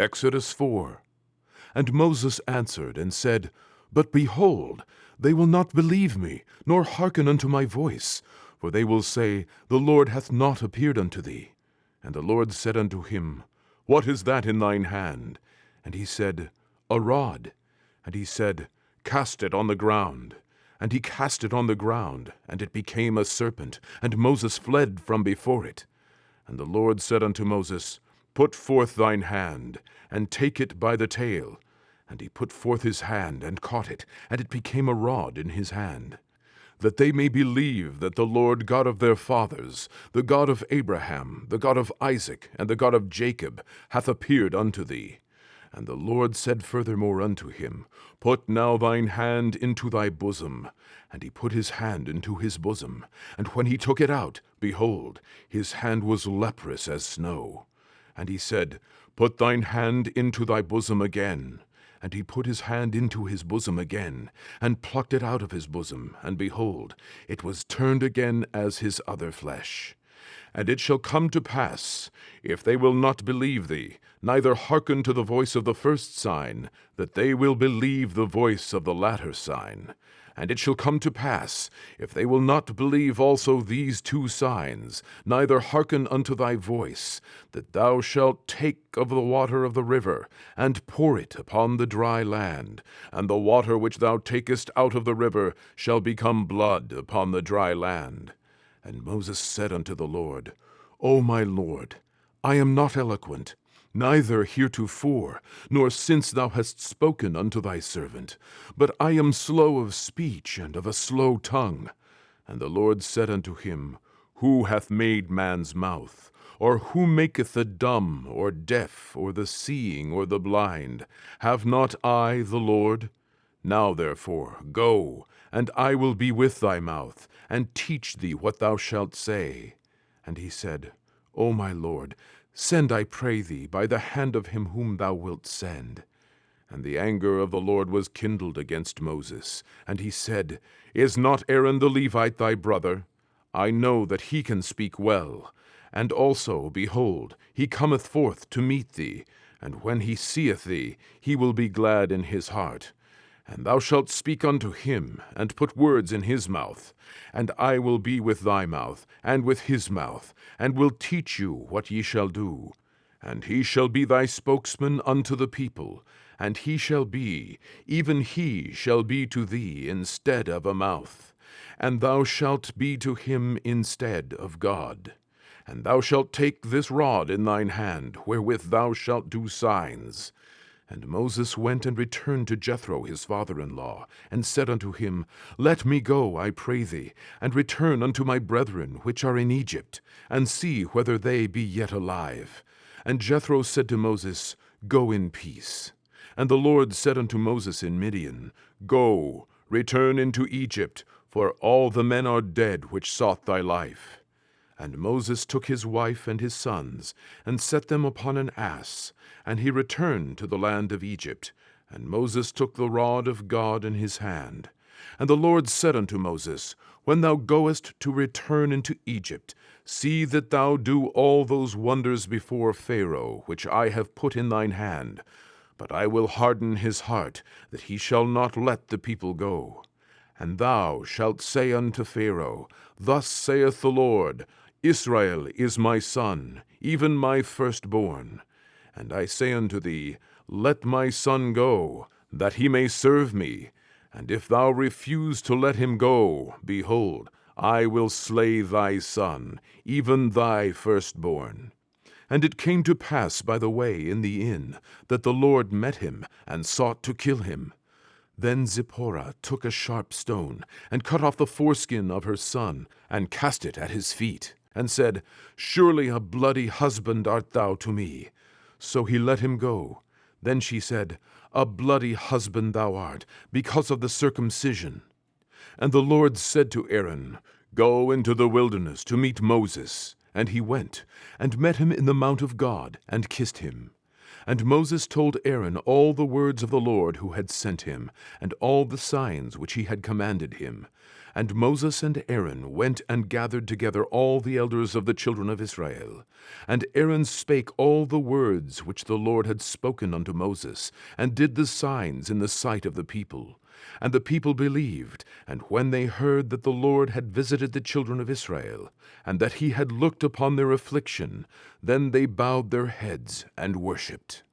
Exodus 4. And Moses answered and said, But behold, they will not believe me, nor hearken unto my voice. For they will say, The Lord hath not appeared unto thee. And the Lord said unto him, What is that in thine hand? And he said, A rod. And he said, Cast it on the ground. And he cast it on the ground, and it became a serpent, and Moses fled from before it. And the Lord said unto Moses, Put forth thine hand, and take it by the tail. And he put forth his hand, and caught it, and it became a rod in his hand. That they may believe that the Lord God of their fathers, the God of Abraham, the God of Isaac, and the God of Jacob, hath appeared unto thee. And the Lord said furthermore unto him, Put now thine hand into thy bosom. And he put his hand into his bosom. And when he took it out, behold, his hand was leprous as snow. And he said, Put thine hand into thy bosom again. And he put his hand into his bosom again, and plucked it out of his bosom, and behold, it was turned again as his other flesh. And it shall come to pass, if they will not believe thee, neither hearken to the voice of the first sign, that they will believe the voice of the latter sign. And it shall come to pass, if they will not believe also these two signs, neither hearken unto thy voice, that thou shalt take of the water of the river, and pour it upon the dry land, and the water which thou takest out of the river shall become blood upon the dry land. And Moses said unto the Lord, O my Lord, I am not eloquent, neither heretofore, nor since thou hast spoken unto thy servant, but I am slow of speech and of a slow tongue. And the Lord said unto him, Who hath made man's mouth? Or who maketh the dumb, or deaf, or the seeing, or the blind? Have not I the Lord? Now therefore go, and I will be with thy mouth, and teach thee what thou shalt say. And he said, O my Lord, send, I pray thee, by the hand of him whom thou wilt send. And the anger of the Lord was kindled against Moses. And he said, Is not Aaron the Levite thy brother? I know that he can speak well. And also, behold, he cometh forth to meet thee, and when he seeth thee, he will be glad in his heart. And thou shalt speak unto him, and put words in his mouth. And I will be with thy mouth, and with his mouth, and will teach you what ye shall do. And he shall be thy spokesman unto the people, and he shall be, even he shall be to thee instead of a mouth. And thou shalt be to him instead of God. And thou shalt take this rod in thine hand, wherewith thou shalt do signs. And Moses went and returned to Jethro his father-in-law, and said unto him, Let me go, I pray thee, and return unto my brethren which are in Egypt, and see whether they be yet alive. And Jethro said to Moses, Go in peace. And the Lord said unto Moses in Midian, Go, return into Egypt, for all the men are dead which sought thy life. And Moses took his wife and his sons, and set them upon an ass, and he returned to the land of Egypt. And Moses took the rod of God in his hand. And the Lord said unto Moses, When thou goest to return into Egypt, see that thou do all those wonders before Pharaoh, which I have put in thine hand. But I will harden his heart, that he shall not let the people go. And thou shalt say unto Pharaoh, Thus saith the Lord, Israel is my son, even my firstborn. And I say unto thee, Let my son go, that he may serve me. And if thou refuse to let him go, behold, I will slay thy son, even thy firstborn. And it came to pass by the way in the inn, that the Lord met him, and sought to kill him. Then Zipporah took a sharp stone, and cut off the foreskin of her son, and cast it at his feet, and said, Surely a bloody husband art thou to me. So he let him go. Then she said, A bloody husband thou art, because of the circumcision. And the Lord said to Aaron, Go into the wilderness to meet Moses. And he went, and met him in the mount of God, and kissed him. And Moses told Aaron all the words of the Lord who had sent him, and all the signs which he had commanded him. And Moses and Aaron went and gathered together all the elders of the children of Israel. And Aaron spake all the words which the Lord had spoken unto Moses, and did the signs in the sight of the people. And the people believed, and when they heard that the Lord had visited the children of Israel, and that he had looked upon their affliction, then they bowed their heads and worshipped.